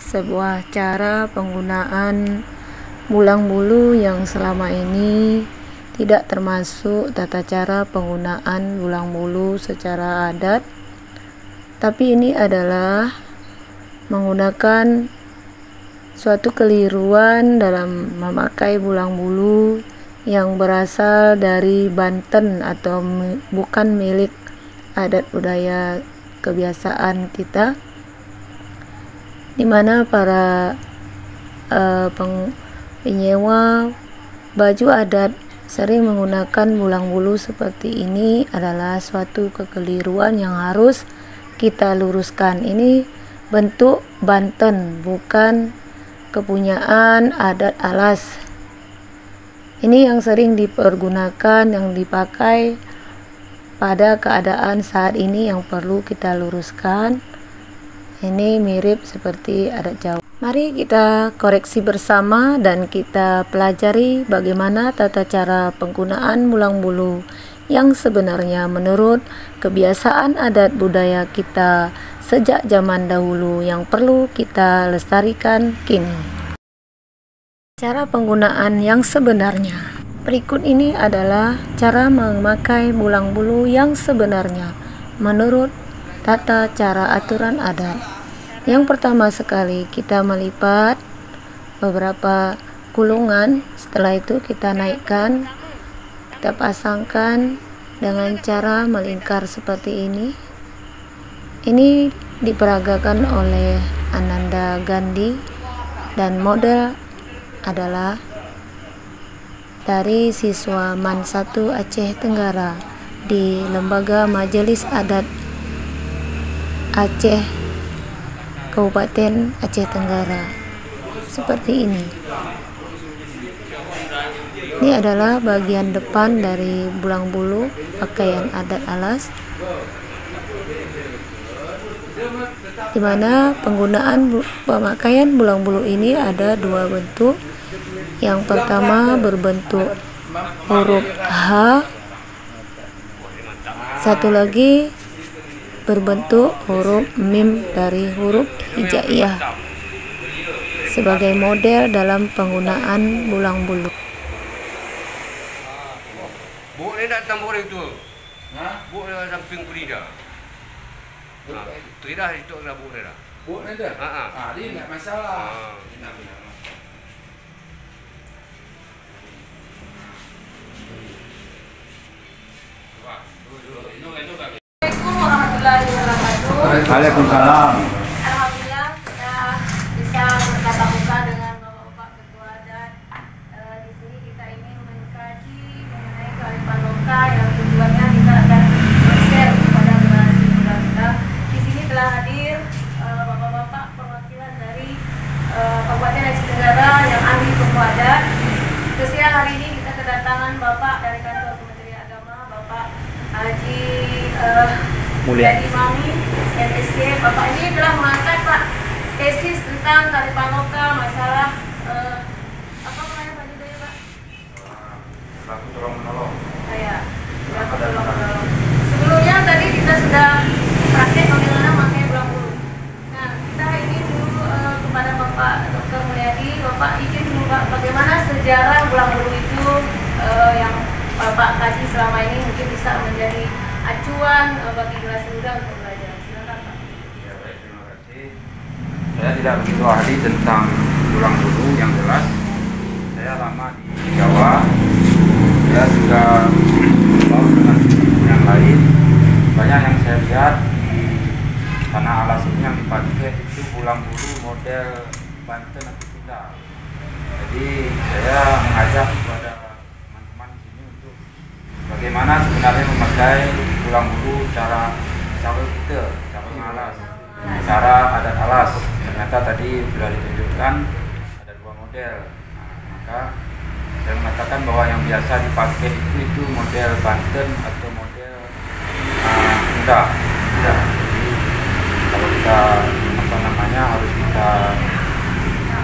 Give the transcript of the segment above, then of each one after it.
sebuah cara penggunaan bulang bulu yang selama ini tidak termasuk tata cara penggunaan bulang bulu secara adat, tapi ini adalah menggunakan suatu keliruan dalam memakai bulang bulu yang berasal dari Banten atau bukan milik adat budaya kebiasaan kita, di mana para penyewa baju adat sering menggunakan bulang bulu seperti ini. Adalah suatu kekeliruan yang harus kita luruskan. Ini bentuk Banten, bukan kepunyaan adat Alas. Ini yang sering dipergunakan, yang dipakai pada keadaan saat ini yang perlu kita luruskan. Ini mirip seperti adat Jawa. Mari kita koreksi bersama dan kita pelajari bagaimana tata cara penggunaan bulang bulu yang sebenarnya menurut kebiasaan adat budaya kita sejak zaman dahulu yang perlu kita lestarikan kini. Cara penggunaan yang sebenarnya. Berikut ini adalah cara memakai bulang bulu yang sebenarnya menurut tata cara aturan adat. Yang pertama sekali, kita melipat beberapa kulungan. Setelah itu kita naikkan, kita pasangkan dengan cara melingkar seperti ini. Ini diperagakan oleh Ananda Gandhi dan model adalah dari siswa MAN 1 Aceh Tenggara di Lembaga Majelis Adat Aceh Kabupaten Aceh Tenggara. Seperti ini. Ini adalah bagian depan dari bulang bulu pakaian adat Alas, di mana penggunaan pemakaian bulang bulu ini ada dua bentuk. Yang pertama berbentuk huruf H, satu lagi berbentuk huruf mim dari huruf hijaiyah sebagai model dalam penggunaan bulang bulu. Bu ni nak tambah itu. Bu dah samping Frida. Frida itu dah bu dah. Bu ni dah. Dia nak masalah. Waalaikumsalam. Alhamdulillah kita bisa bertatap muka dengan bapak-bapak ketua adat. Di sini kita ingin mengkaji mengenai kearifan lokal yang tujuannya kita akan share kepada generasi muda kita. Di sini telah hadir bapak-bapak perwakilan dari Kabupaten Aceh Tenggara yang ahli suku adat. Spesial hari ini kita kedatangan bapak dari kantor Kementerian Agama, Bapak Haji Mulyadi Mami MSc. Bapak ini telah mengangkat Pak tesis tentang kearifan lokal, masalah apa namanya Pak Judaya Pak? Laku tolong menolong. Ya, laku tolong menolong. Sebelumnya tadi kita sudah praktek bagaimana memakai bulang bulu. Nah, kita ingin dulu kepada Bapak Dr. Mulyadi, Bapak izin dulu Pak, bagaimana sejarah bulang bulu itu yang Bapak kaji selama ini mungkin bisa menjadi acuan bagi generasi muda untuk belajar. Silakan Pak. Ya, baik, terima kasih. Saya tidak begitu ahli tentang bulang bulu yang jelas. Saya lama di Jawa. Saya juga tahu dengan yang lain. Banyak yang saya lihat di tanah Alas ini yang dipakai itu bulang bulu model Banten atau Sunda. Jadi saya mengajak kepada teman-teman di sini untuk bagaimana sebenarnya memakai bulang bulu cara kita, cara Alas, cara adat Alas. Ternyata tadi sudah ditunjukkan ada dua model. Nah, maka saya mengatakan bahwa yang biasa dipakai itu model Banten atau model Sunda. Ya, jadi kalau kita harus kita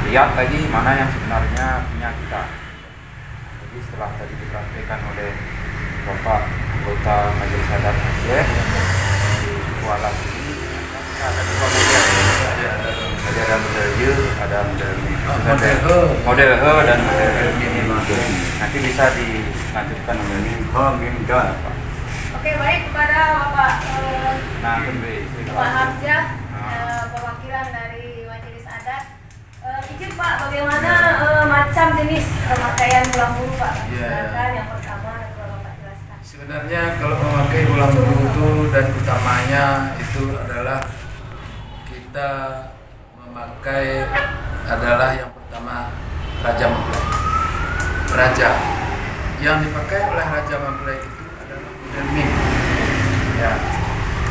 lihat lagi mana yang sebenarnya punya kita. Jadi setelah tadi dipraktikkan oleh Bapak anggota Majelis Adat Aceh di suku Alas ini, ada dua model. Jadi ada model Y model H dan model mim. Nanti bisa dilanjutkan mengenai H, mim, dan Pak. Oke, baik, kepada Bapak Pak Hamzah, perwakilan dari Majelis Adat. Izin Pak, bagaimana macam jenis pemakaian bulang bulu Pak? Silakan yang pertama kalau Bapak jelaskan. Sebenarnya kalau memakai bulang bulu itu dan utamanya itu adalah kita memakai adalah yang pertama Raja Mempelai. Raja yang dipakai oleh Raja Mempelai itu adalah model mim. Ya.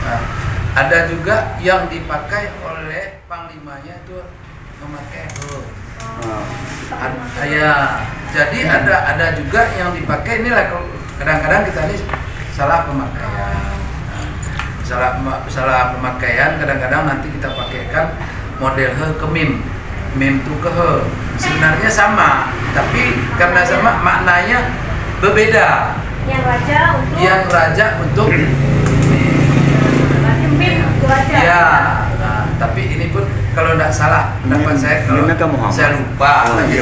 Nah, ada juga yang dipakai oleh panglimanya itu memakai jadi ada juga yang dipakai inilah kadang-kadang kita ini salah pemakaian. Salah pemakaian kadang-kadang nanti kita pakaikan model H ke mim itu ke H. Sebenarnya sama, tapi karena sama maknanya berbeda. Yang raja untuk mim itu raja. Ya, nah, tapi ini pun kalau tidak salah pendapat saya, kalau saya lupa mungkin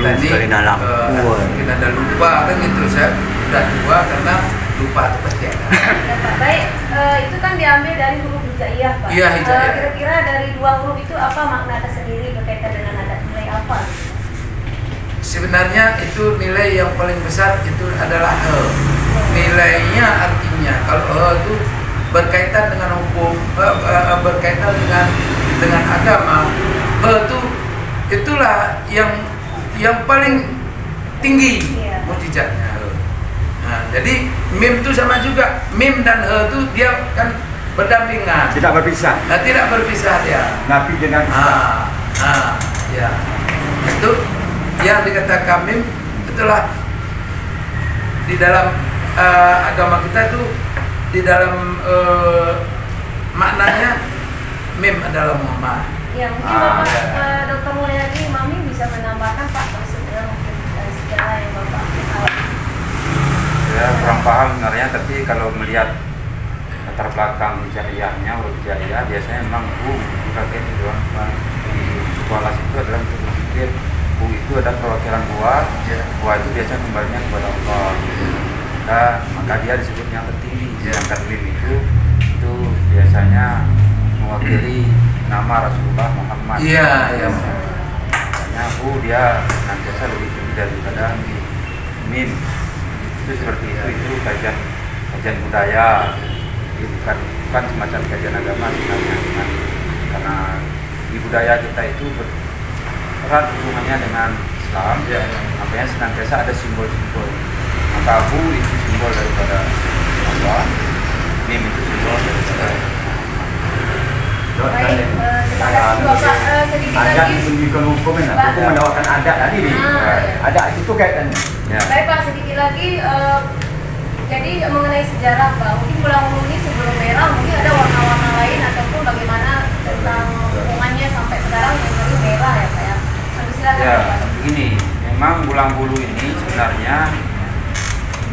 tadi mungkin ada lupa kan gitu, saya sudah tua karena lupa itu pasti ada. Baik, itu kan diambil dari huruf hijaiyah Pak. Iya, hijaiyah. Kira-kira dari dua huruf itu apa makna tersendiri berkaitan dengan adat, nilai apa? Sebenarnya itu nilai yang paling besar itu adalah H. Nilainya artinya kalau H itu berkaitan dengan hukum, berkaitan dengan agama. H itu itulah yang paling tinggi mujizatnya. Nah, jadi mim itu sama juga, mim dan H itu dia kan berdampingan, tidak berpisah. Nah, tidak berpisah dia. Nabi dengan ya itu yang dikatakan mim, itulah di dalam agama kita itu di dalam maknanya mim adalah Muhammad. Ya mungkin Bapak Dr. Mulyadi Mami bisa menambahkan Pak maksudnya mungkin dari sejarah yang Bapak alami. Ya kurang paham sebenarnya, tapi kalau melihat latar belakang hijaiyahnya, huruf hijaiyah biasanya memang dipakai di sekolah itu adalah untuk berpikir itu ada perwakilan buah itu biasanya kembalinya kepada Allah. Nah, maka dia disebut yang tertinggi. Sedangkan mim itu biasanya mewakili nama Rasulullah Muhammad. Iya. Makanya dia nantiasa lebih tinggi daripada mim. Itu seperti itu kajian budaya. Jadi bukan semacam kajian agama sebenarnya, karena di budaya kita itu erat hubungannya dengan Islam. Makanya senantiasa ada simbol-simbol. Maka Abu itu simbol daripada Allah, mim itu simbol daripada Baik, terima kasih Bapak. Sedikit adat lagi menunjukkan hukum mendawakan adat tadi nih. Adat itu kaitannya. Baik Pak, sedikit lagi jadi mengenai sejarah Pak, mungkin bulang bulu ini sebelum merah mungkin ada warna-warna lain ataupun bagaimana tentang hubungannya sampai sekarang menjadi merah ya Pak ya. Silakan Pak. Begini, memang bulang bulu ini sebenarnya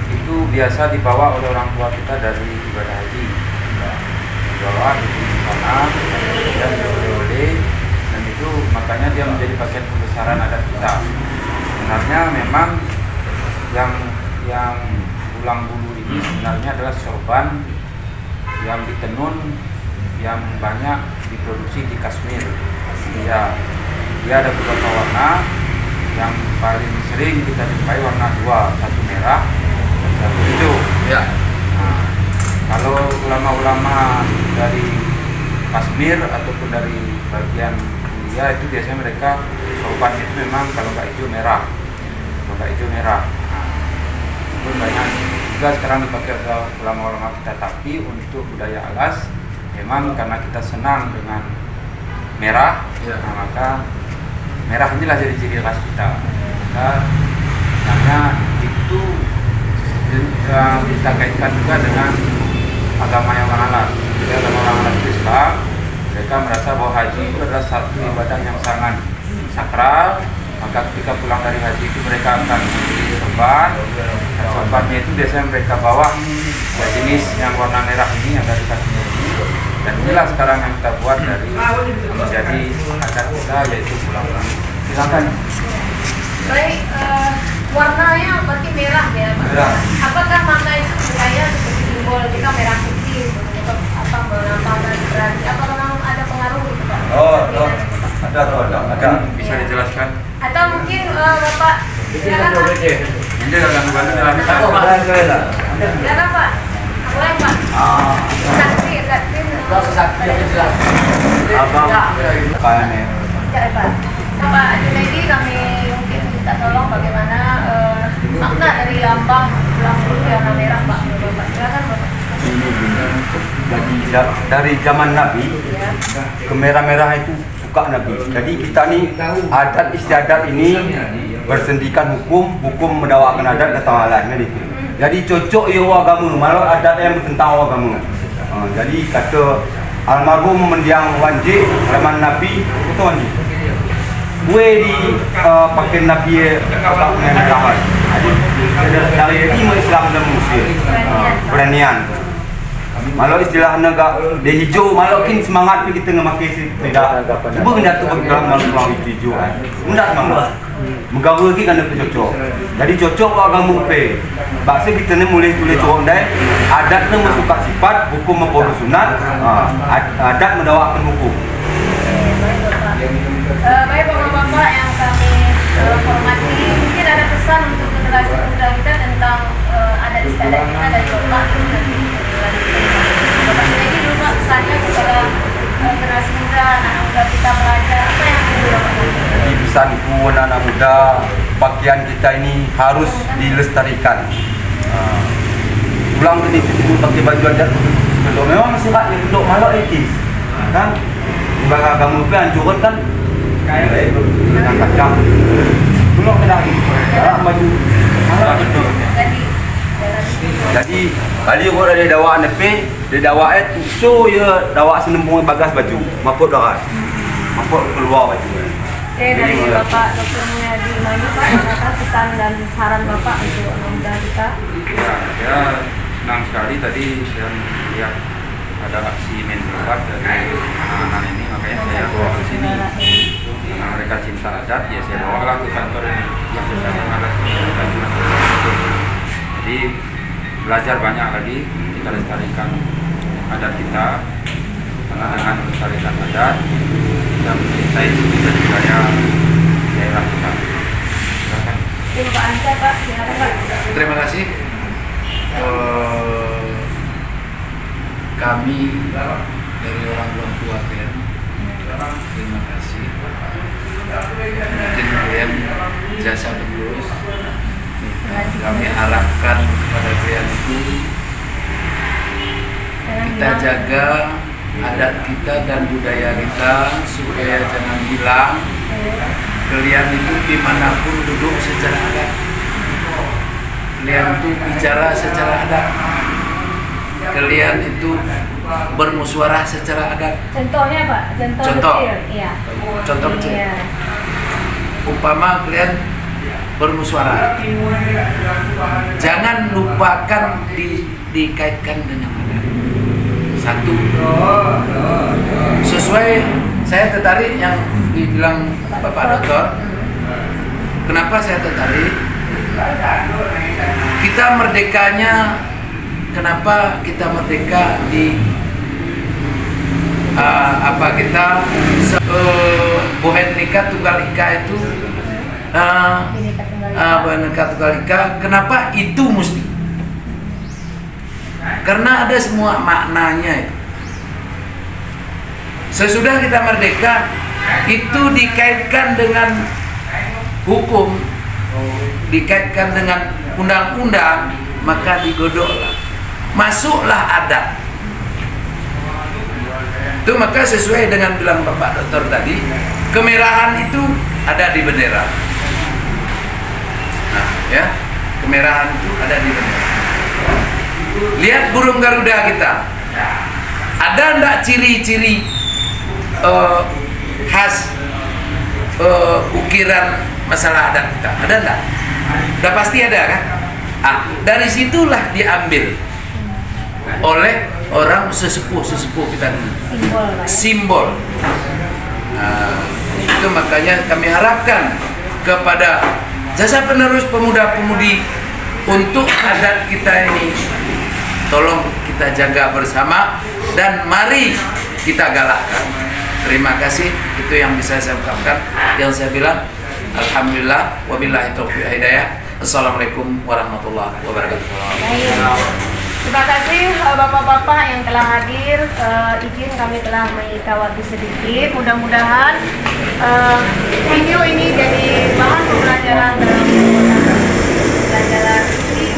itu biasa dibawa oleh orang tua kita dari ibadah haji. Dibawa di sana dan dioleh, dan itu makanya dia menjadi bagian pembesaran adat kita. Sebenarnya memang yang bulang bulu ini sebenarnya adalah sorban yang ditenun yang banyak diproduksi di Kashmir. Ya, dia ada beberapa warna. Yang paling sering kita jumpai warna dua, satu merah dan satu hijau. Ya. Nah, kalau ulama-ulama dari Kashmir ataupun dari bagian India itu biasanya mereka sorban itu memang kalau nggak hijau merah, itu banyak juga sekarang dipakai oleh ulama-ulama kita. Tapi untuk budaya alas memang karena kita senang dengan merah, nah, maka merah inilah jadi ciri khas kita. Karena itu kita kaitkan juga dengan agama yang orang alas. Jadi agama orang alas Islam, mereka merasa bahwa haji itu adalah satu ibadah yang sangat sakral. Maka ketika pulang dari haji itu mereka akan membeli sorban, dan sorbannya itu biasanya mereka bawa jenis yang warna merah ini yang dari Kashmir ini. Dan inilah sekarang yang kita buat dari menjadi adat kita, yaitu pulang-pulang. Silakan. Baik, warnanya berarti merah ya Pak? Merah. Apakah makna itu budaya seperti simbol kita merah putih untuk apa melambangkan berarti? Apa memang ada pengaruh gitu Pak? Ada. Bisa dijelaskan? Atau mungkin Bapak silakan Pak? Ini dalam bantu dalam kita. Silakan Pak. Boleh Pak? Saksi. Abang kayaknya. Ya Pak. Pak Junaidi, kami mungkin minta tolong bagaimana makna dari lambang pulang bulu yang merah Pak. Bapak silakan Bapak. Jadi dari zaman Nabi, kemerah-merah itu suka Nabi. Jadi kita nih adat istiadat ini bersendikan hukum mendakwakan adat datang Allah. Jadi cocok ya agama, malah adat yang bertentang agama. Jadi kata almarhum mendiang Wanji zaman Nabi itu Wanji. Gue di pakai Nabi otak merah. Jadi dari lima Islam dan Muslim beranian. Malah istilah negak de hijau, malah kin semangat kita ngemakai tidak. Cuba kena tu dalam malam hijau. Mudah semangat. Megawe lagi kan cocok. Jadi cocok agama pe. Bahasa kita ni mulai tulis corong dai. Adat ni mesuka sifat, hukum membawa sunat. Adat mendakwakan hukum. Baik Bapak-Bapak yang kami hormati, mungkin ada pesan untuk generasi muda kita tentang adat istiadat kita dari Bapak Bapak Junaidi dulu Pak, pesannya kepada generasi muda, anak muda kita belajar apa yang perlu dilakukan? Jadi pesanku anak-anak muda, pakaian kita ini harus dilestarikan. Pulang ke itu pakai baju adat, kalau memang masih hak yang untuk malah etis, kan? Bagi agama pun anjuran kan, kayak dengan kacang. Pulang ke dalam, baju malah betul. Jadi kali orang ada dakwah nepe, dia dakwah so ya dakwah senembung bagas baju, mapot darat. Mapot keluar baju. Oke, dari Bapak Dr. Mulyadi Maju Pak, apakah pesan dan saran Bapak untuk anak muda kita? Ya, senang sekali tadi saya melihat ada aksi main debat dari anak-anak ini, makanya saya bawa ke sini. Karena mereka cinta adat, ya saya bawalah ke kantor ini. Yang saya ada jadi belajar banyak lagi, kita lestarikan adat kita, karena dengan melestarikan adat kita mencintai suku dan budaya daerah kita. Silakan. Pak Anca Pak, silakan Pak. Terima kasih. Kami dari orang tua kalian, terima kasih. Mungkin kalian jasa terus. Kami harapkan kepada kalian itu kita jaga adat kita dan budaya kita supaya jangan hilang. Kalian itu dimanapun duduk secara adat, kalian itu bicara secara adat, kalian itu bermusyawarah secara adat. Contohnya Pak, contoh kecil. Iya. Contoh kecil. Iya. Umpama kalian bermusyawarah, jangan lupakan dikaitkan dengan adat. Satu, sesuai saya tertarik yang dibilang Bapak Dokter. Kenapa saya tertarik? Kita merdekanya, kenapa kita merdeka di kita Bhinneka Tunggal Ika itu Bhinneka Tunggal Ika, kenapa itu mesti? Karena ada semua maknanya itu. Sesudah kita merdeka, itu dikaitkan dengan hukum, dikaitkan dengan undang-undang, maka digodoklah, masuklah adat. Itu maka sesuai dengan bilang Bapak Dokter tadi, kemerahan itu ada di bendera. Nah, ya, kemerahan itu ada di bendera. Lihat burung Garuda kita, ada enggak ciri-ciri khas ukiran masalah adat kita? Ada enggak? Udah pasti ada kan? Dari situlah diambil. oleh orang sesepuh kita dulu. Simbol. Nah, itu makanya kami harapkan kepada jasa penerus pemuda-pemudi untuk adat kita ini, tolong kita jaga bersama dan mari kita galakkan. Terima kasih, itu yang bisa saya ungkapkan. Yang saya bilang, alhamdulillah, wabillahi taufiq hidayah. Assalamualaikum warahmatullahi wabarakatuh. Terima kasih bapak-bapak yang telah hadir. Izin kami telah menyita waktu sedikit. Mudah-mudahan video ini jadi bahan pembelajaran dalam pembelajaran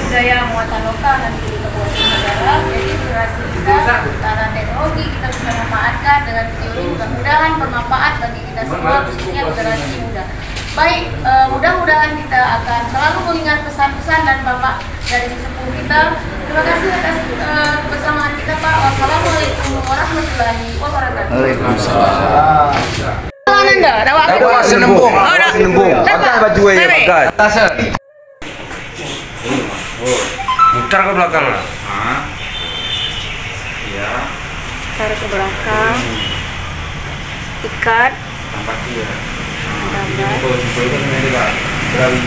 budaya muatan lokal dan kabupaten negara. Jadi durasi kita secara teknologi kita bisa memanfaatkan dengan video ini. Mudah-mudahan bermanfaat bagi kita semua, khususnya generasi muda. Baik, mudah-mudahan kita akan selalu mengingat pesan-pesan dan bapak dari sesepuh kita. Terima kasih atas kebersamaan kita, Pak. Wassalamualaikum warahmatullahi wabarakatuh. Waalaikumsalam. Anda, Ada senembung. Pakai baju ya, pakai. Putar ke belakang lah. Ya. tarik ke belakang, ikat, Tampak dia. gambar. Simpulkan ini lah. Berawi.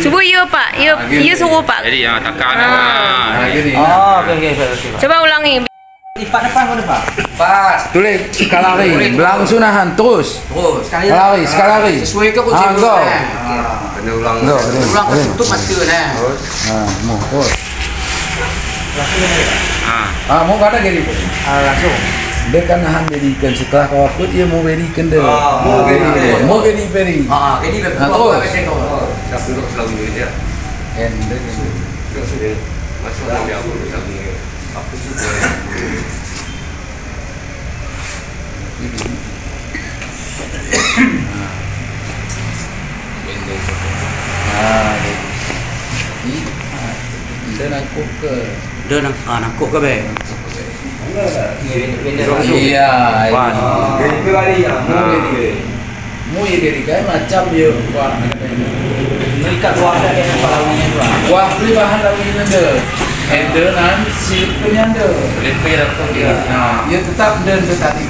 Coba ya Pak, ya suruh Pak. Jadi yang takkan. Coba ulangi. Lipat depan kau depan. Pas, tulis sekali lagi, belang sunahan terus. Sekali Sekali lagi. Sesuai ke kunci Ah, go. Kena ulang. Ulang tutup mati nah. Mau terus. Mau kata gini pun. Langsung. Dia kan nahan berikan setelah kau put dia mau berikan dia. Mau beri. Jadi Terus. Dah duduk selalu dia. Masuk dalam dia pun selalu. Apa sih? Dia nangkuk ke. Dia nangkuk ke be. Iya. Jadi kembali ya. Mau ya jadi kayak macam dia. Mengikat keluarga dia nampak lawannya dua. Wah, beli bahan lawinya deh. Ender nan si penyanda. Lepas datang dia. Dia tetap dan tadi.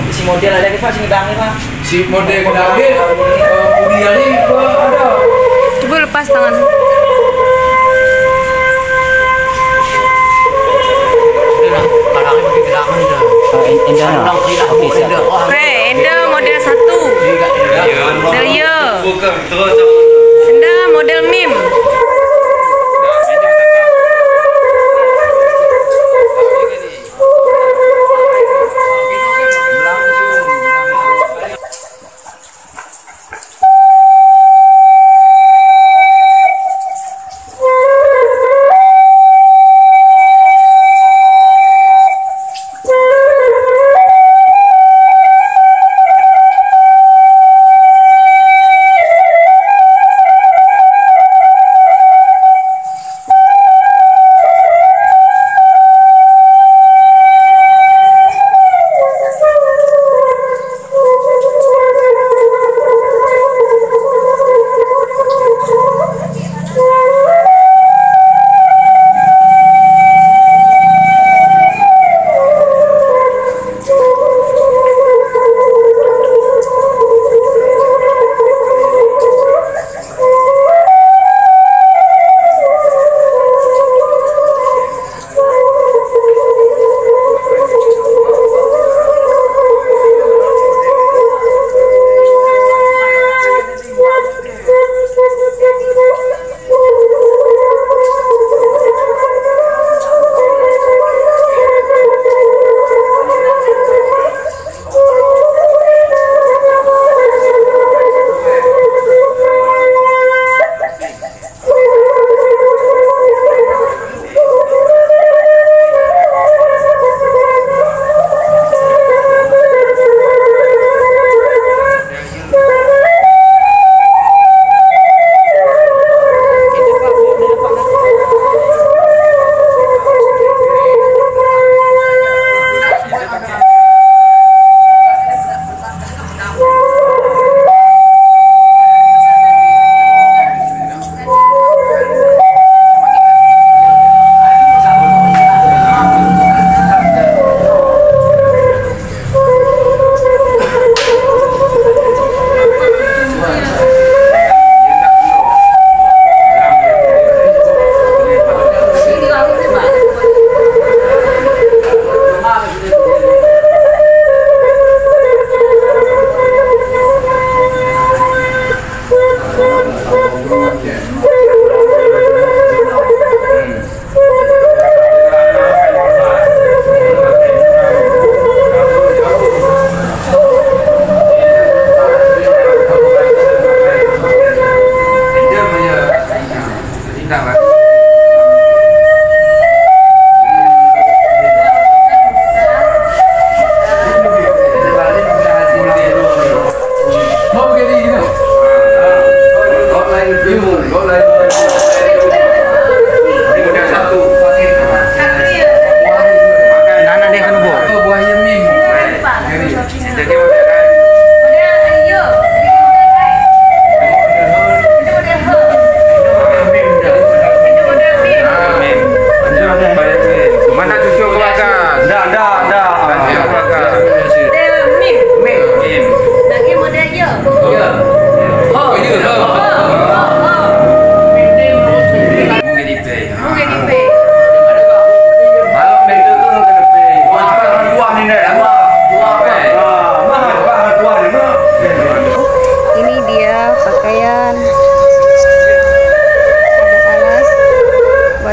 Si model ada ni Pak, si ngedang ni Pak. Si model kedai kuliah ni ada. Coba lepas tangan. Kalau ni pakai gedangan dah. Endah. Okey, siap. Oke, Enda model 1. Model ya. Bukan terus. Enda model mim.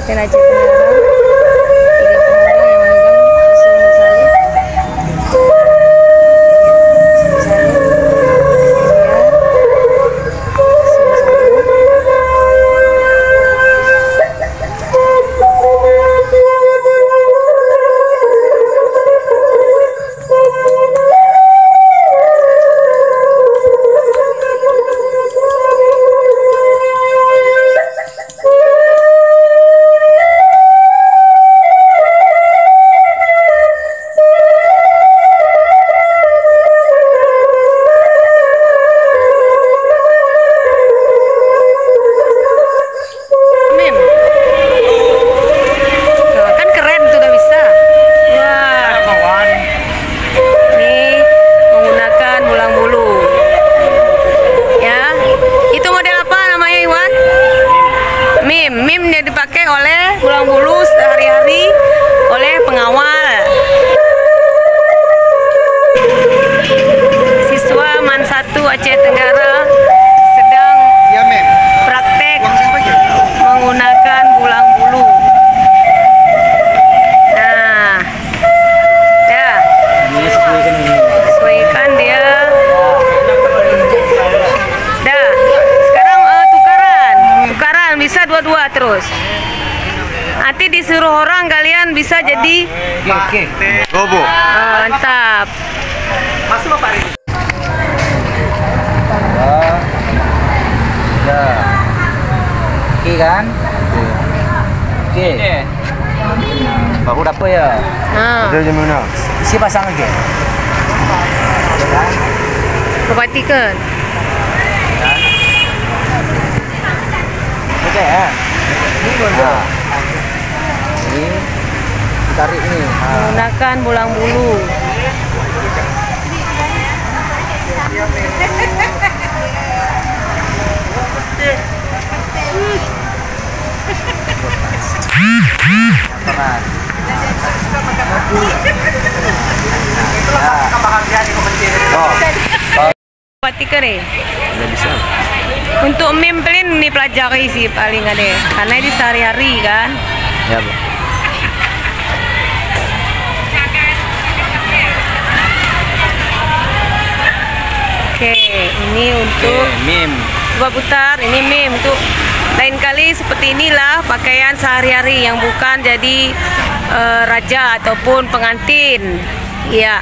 Kabupaten Aceh Tenggara. 3 pemuda yang memegang Sulmu Salib. Sulmu Salib. Mim yang dipakai oleh Pulang Bulu sehari-hari oleh pengawal. Siswa MAN 1 Aceh Tenggara sedang praktek menggunakan Pulang Bulu. Nah, ya, sesuaikan dia. Dah, sekarang tukaran bisa dua-dua terus. Nanti disuruh orang kalian bisa jadi Bobo. mantap. Masuk Bapak Rin. Ya. Oke kan? Oke. Baru dapat ya. Nah, Ada macam mana? Isi pasang lagi. perhatikan. Oke ya. Nah. Ini tarik ini. Menggunakan Pulang Bulu. Peran. Perhatikan nih. Untuk meme pelin ini pelajari sih paling ada, karena ini sehari-hari kan. Ya, Bu. Oke, ini untuk meme. coba putar. Ini meme untuk lain kali seperti inilah pakaian sehari-hari yang bukan jadi raja ataupun pengantin. Ya.